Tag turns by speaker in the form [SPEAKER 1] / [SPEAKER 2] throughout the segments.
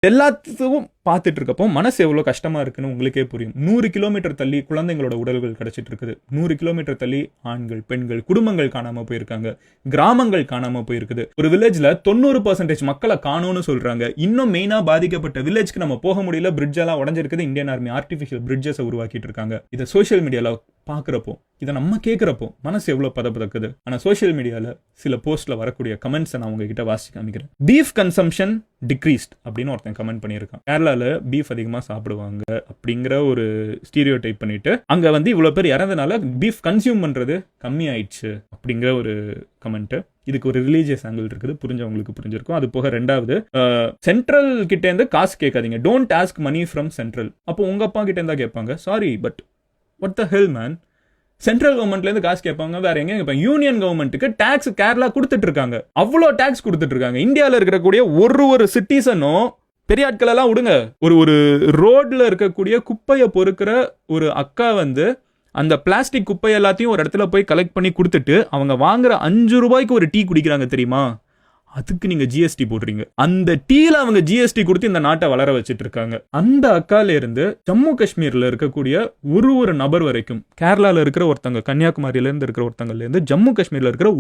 [SPEAKER 1] எல்லாத்துக்கும் பார்த்துட்டு இருக்கப்போ மனசு எவ்வளோ கஷ்டமா இருக்குன்னு உங்களுக்கே புரியும். 100 கிலோமீட்டர் தள்ளி குழந்தைங்களோட உடல்கள் கிடைச்சிட்டு இருக்குது. 100 கிலோமீட்டர் தள்ளி ஆண்கள், பெண்கள், குடும்பங்கள் காணாம போயிருக்காங்க. கிராமங்கள் காணாம போயிருக்குது. ஒரு வில்லேஜ்ல 90% மக்களை காணோம்னு சொல்றாங்க. இன்னும் மெயினா பாதிக்கப்பட்ட வில்லேஜ்க்கு நம்ம போக முடியல. பிரிட்ஜ் எல்லாம் உடஞ்சிருக்குது. இந்தியன் ஆர்மி ஆர்டிபிஷியல் பிரிட்ஜஸ் உருவாக்கிட்டு இருக்காங்க. இதை சோஷியல் மீடியால பாக்குறப்போ, இதை நம்ம கேட்கிறப்போ மனசு எவ்வளவு பதப்பதக்குது. ஆனா சோஷியல் மீடியால சில போஸ்ட்ல வரக்கூடிய கமெண்ட்ஸ் நான் உங்ககிட்ட வாசி காமிக்கிறேன். பீஃப் கன்சம்ஷன் டிக்ரீஸ்ட் அப்படின்னு ஒருத்தன் கமெண்ட் பண்ணியிருக்கான். கேரளால பீஃப் அதிகமா சாப்பிடுவாங்க அப்படிங்கிற ஒரு ஸ்டீரியோ டைப் பண்ணிட்டு அங்க வந்து இவ்வளவு பேர் இறந்தனால பீஃப் கன்சியூம் பண்றது கம்மி ஆயிடுச்சு அப்படிங்கிற ஒரு கமெண்ட். இதுக்கு ஒரு ரிலீஜியஸ் ஆங்கிள் இருக்குது, புரிஞ்சவங்களுக்கு புரிஞ்சிருக்கும். அது போக ரெண்டாவது, சென்ட்ரல் கிட்ட இருந்து காசு கேட்காதீங்க, don't ask money from central. அப்போ உங்க அப்பா கிட்ட இருந்தா கேட்பாங்க, sorry but what the hell man, central கவர்மெண்ட்ல இருந்து காசு கேட்பாங்க, வேற எங்க கேட்பாங்க? யூனியன் கவர்மெண்ட்டுக்கு டாக்ஸ் கேரளா கொடுத்துட்டு இருக்காங்க, அவ்வளோ டாக்ஸ் கொடுத்துட்டு இருக்காங்க. இந்தியாவில் இருக்கக்கூடிய ஒரு சிட்டிசனும், பெரிய ஆட்கள் எல்லாம் விடுங்க, ஒரு ரோட்ல இருக்கக்கூடிய குப்பையை பொறுக்கிற ஒரு அக்கா வந்து அந்த பிளாஸ்டிக் குப்பை எல்லாத்தையும் ஒரு இடத்துல போய் கலெக்ட் பண்ணி கொடுத்துட்டு அவங்க வாங்குற 5 ரூபாய்க்கு ஒரு டீ குடிக்கிறாங்க தெரியுமா? அதுக்கு நீங்க ஜிஎஸ்டி போடுறீங்க. அந்த டீல அவங்க ஜிஎஸ்டி கொடுத்து இந்த நாட்டை வளர வச்சிட்டு இருக்காங்க. அந்த அக்கால இருந்து ஜம்மு காஷ்மீர்ல இருக்கக்கூடிய ஒரு நபர் வரைக்கும், கேரளால இருக்கிற ஒருத்தங்க, கன்னியாகுமரியில இருந்து இருக்கிற ஒருத்தங்கல இருந்து ஜம்மு காஷ்மீர்ல இருக்கிற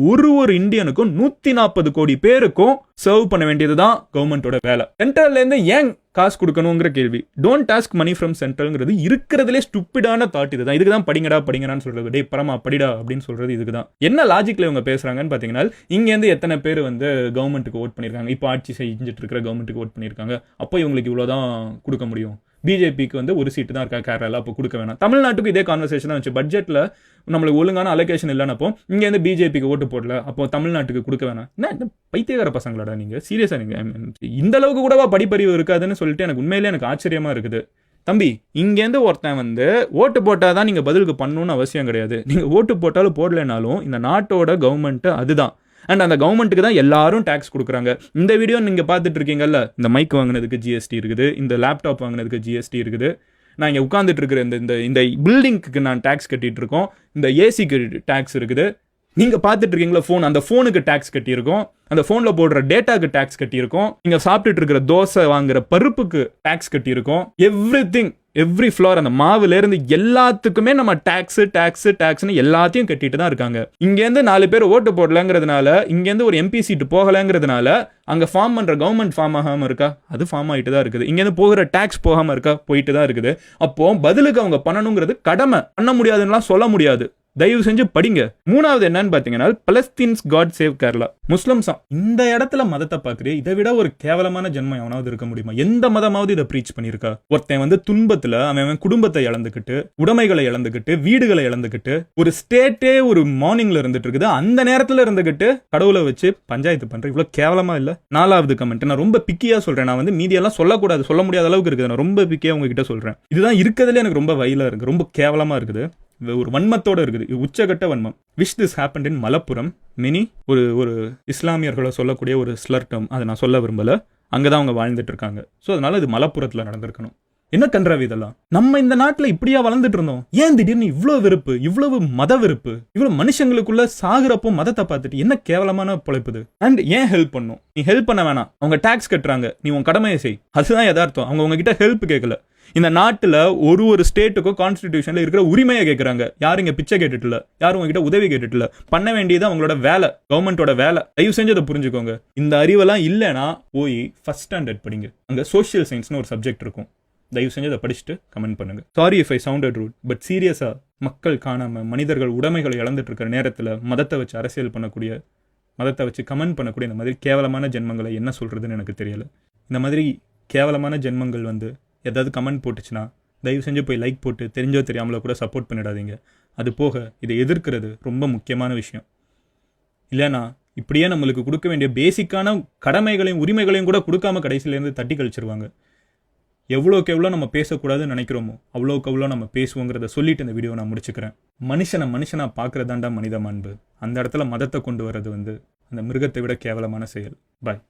[SPEAKER 1] ஒரு இந்தியனுக்கும் 140 கோடி பேருக்கும் சர்வ் பண்ண வேண்டியதுதான் கவர்மெண்டோட வேலை. சென்ட்ரல்ல இருந்து ஏன் காசு கொடுக்கணுங்கிற கேள்வி. டோன்ட் டாஸ்க் மணி ஃப்ரம் சென்ட்ரல்ங்கிறது இருக்கிறதுலே ஸ்டூபிடான தாட். இதுதான். இதுக்கு தான் படிங்கடான்னு சொல்றது. டே பரமா படிடா அப்படின்னு சொல்றது இதுக்கு தான். என்ன லாஜிக்ல இவங்க பேசுறாங்கன்னு பாத்தீங்கன்னா, இங்க இருந்து எத்தனை பேர் வந்து கவர்மெண்ட்டுக்கு ஓட் பண்ணிருக்காங்க, இப்போ ஆட்சி செஞ்சுட்டு இருக்கிற கவர்மெண்ட்டுக்கு ஓட் பண்ணிருக்காங்க, அப்போ இவங்களுக்கு இவ்வளவுதான் கொடுக்க முடியும். பிஜேபிக்கு வந்து ஒரு சீட்டு தான் இருக்கா கேரளா, அப்போ கொடுக்க வேணாம். தமிழ்நாட்டுக்கு இதே கான்வர்சேஷன் தான் வச்சு, பட்ஜெட்ல நம்மளுக்கு ஒழுங்கான அலோகேஷன் இல்லைனப்போ இங்க இருந்து பிஜேபிக்கு ஓட்டு போடல, அப்போ தமிழ்நாட்டுக்கு கொடுக்க வேணாம். என்ன பைத்தியகார பசங்களாடா நீங்க? சீரியஸா நீங்க இந்த அளவுக்கு கூடவா படிப்பறிவு இருக்காதுன்னு சொல்லிட்டு எனக்கு ஆச்சரியமா இருக்குது. தம்பி, இங்கேருந்து ஒருத்தன் வந்து ஓட்டு போட்டாதான் நீங்க பதிலுக்கு பண்ணணும்னு அவசியம் கிடையாது. நீங்க ஓட்டு போட்டாலும் போடலைனாலும் இந்த நாட்டோட கவர்மெண்ட் அதுதான். அண்ட் அந்த கவர்மெண்ட்டுக்கு தான் எல்லாரும் டாக்ஸ் கொடுக்குறாங்க. இந்த வீடியோ நீங்க பார்த்துட்டு இருக்கீங்கல்ல, இந்த மைக் வாங்கினதுக்கு ஜிஎஸ்டி இருக்குது, இந்த லேப்டாப் வாங்கினதுக்கு ஜிஎஸ்டி இருக்குது, நான் இங்கே உட்காந்துட்டு இருக்கிற இந்த பில்டிங்க்கு நான் டாக்ஸ் கட்டிட்டு இருக்கோம், இந்த ஏசிக்கு டாக்ஸ் இருக்குது, நீங்க பார்த்துட்டு இருக்கீங்களா ஃபோன், அந்த ஃபோனுக்கு டாக்ஸ் கட்டியிருக்கோம், அந்த ஃபோன்ல போடுற டேட்டாக்கு டாக்ஸ் கட்டியிருக்கோம், நீங்க சாப்பிட்டுட்டு இருக்கிற தோசை வாங்குற பருப்புக்கு டாக்ஸ் கட்டியிருக்கோம். எவ்ரி ஃப்ளோர், அந்த மாவுல இருந்து எல்லாத்துக்குமே நம்ம டாக்ஸ்னு எல்லாத்தையும் கட்டிட்டு தான் இருக்காங்க. இங்கேருந்து 4 பேர் ஓட்டு போடலங்கிறதுனால, இங்கேருந்து ஒரு எம்பி சீட்டு போகலங்கிறதுனால அங்க ஃபார்ம் பண்ற கவர்மெண்ட் ஃபார்ம் ஆகாம இருக்கா? அது ஃபார்ம் ஆகிட்டு தான் இருக்குது. இங்கேருந்து போகிற டாக்ஸ் போகாம இருக்கா? போயிட்டு தான் இருக்குது. அப்போ பதிலுக்கு அவங்க பண்ணணுங்கிறது கடமை. பண்ண முடியாதுன்னு சொல்ல முடியாது. தயவு செஞ்சு படிங்க. 3வது என்னன்னு பாத்தீங்கன்னா, பலஸ்தீன்ஸ் காட் சேவ் கேரளா. முஸ்லிம்ஸ் இந்த இடத்துல மதத்தை பாக்குறேன், இதை விட ஒரு கேவலமான ஜென்மம் எவனாவது இருக்க முடியுமா? எந்த மதமாவது இதை பிரீச் பண்ணிருக்கா? ஒருத்தன் வந்து துன்பத்துல அவன் குடும்பத்தை இழந்துக்கிட்டு, உடைமைகளை இழந்துக்கிட்டு, வீடுகளை இழந்துக்கிட்டு, ஒரு ஸ்டேட்டே ஒரு மார்னிங்ல இருந்துட்டு இருக்குது, அந்த நேரத்துல இருந்துகிட்டு கடவுளை வச்சு பஞ்சாயத்து பண்ற இவ்வளவு கேவலமா இல்ல? 4வது கமெண்ட், நான் ரொம்ப பிக்கியா சொல்றேன். நான் வந்து மீடியெல்லாம் சொல்லக்கூடாது, சொல்ல முடியாத அளவுக்கு இருக்குது. நான் ரொம்ப பிக்கியா உங்ககிட்ட சொல்றேன். இதுதான் இருக்கிறதுல எனக்கு ரொம்ப வயலா இருக்கு, ரொம்ப கேவலமா இருக்குது, ஒரு வன்மத்தோட இருக்குது, உச்சகட்ட வன்மம். Wish this happened in Malappuram. Mini ஒரு இஸ்லாமியர்களை சொல்லக்கூடிய ஒரு ஸ்லர் டேர்ம், அதை நான் சொல்ல விரும்பல. அங்கதான் அவங்க வாழ்ந்துட்டு இருக்காங்க. ஸோ அதனால இது மலப்புரத்துல நடந்திருக்கணும். என்ன கன்றாவி இதெல்லாம்? நம்ம இந்த நாட்டுல இப்படியா வளர்ந்துட்டு இருந்தோம்? ஏன் திடீர்னு இவ்வளவு வெறுப்பு, இவ்வளவு மத வெறுப்பு, இவ்வளவு மனுஷங்களுக்குள்ள சாகுறப்போ மதத்தை பார்த்துட்டு என்ன கேவலமான பொழைப்புது? அண்ட் ஏன் ஹெல்ப் பண்ணும்? நீ ஹெல்ப் பண்ண வேணாம். அவங்க டாக்ஸ் கட்டுறாங்க, நீ உன் கடமையை செய். அதுதான் யதார்த்தம். அவங்க உங்ககிட்ட ஹெல்ப் கேட்கல. இந்த நாட்டுல ஒரு ஸ்டேட்டுக்கும் கான்ஸ்டிடியூஷன்ல இருக்கிற உரிமையை கேட்கறாங்க. யாரும் இங்க பிச்சை கேட்டுட்டு இல்ல, யாரும் உங்ககிட்ட உதவி கேட்டுட்டு இல்ல. பண்ண வேண்டியது அவங்களோட வேலை, கவர்மெண்டோட வேலை. தயவு செஞ்சு அதை புரிஞ்சுக்கோங்க. இந்த அறிவெல்லாம் இல்லைன்னா போய் ஃபர்ஸ்ட் ஸ்டாண்டர்ட் படிங்க. அங்க சோஷியல் சயின்ஸ்னு ஒரு சப்ஜெக்ட் இருக்கும். தயவு செஞ்சு அதை படிச்சுட்டு கமெண்ட் பண்ணுங்க. Sorry if I sounded rude, but சீரியஸா மக்கள் காணாம, மனிதர்கள் உடைமைகளை இழந்துட்டு இருக்கிற நேரத்துல மதத்தை வச்சு அரசியல் பண்ணக்கூடிய, மதத்தை வச்சு கமெண்ட் பண்ணக்கூடிய இந்த மாதிரி கேவலமான ஜென்மங்களை என்ன சொல்றதுன்னு எனக்கு தெரியல. இந்த மாதிரி கேவலமான ஜென்மங்கள் வந்து ஏதாவது கமெண்ட் போட்டுச்சுன்னா தயவு செஞ்சு போய் லைக் போட்டு தெரிஞ்சோ தெரியாமலோ கூட சப்போர்ட் பண்ணிடாதீங்க. அது போக இதை எதிர்க்கிறது ரொம்ப முக்கியமான விஷயம். இல்லைனா இப்படியே நம்மளுக்கு கொடுக்க வேண்டிய பேசிக்கான கடமைகளையும் உரிமைகளையும் கூட கொடுக்காம கடைசியிலேருந்து தட்டி கழிச்சிருவாங்க. எவ்வளோக்கு எவ்வளோ நம்ம பேசக்கூடாதுன்னு நினைக்கிறோமோ அவ்வளோக்கு எவ்வளோ நம்ம பேசுவோங்கிறத சொல்லிட்டு இந்த வீடியோ நான் முடிச்சுக்கிறேன். மனுஷனா பார்க்கறதாண்டா மனித மாண்பு. அந்த இடத்துல மதத்தை கொண்டு வர்றது வந்து அந்த மிருகத்தை விட கேவலமான செயல். பாய்.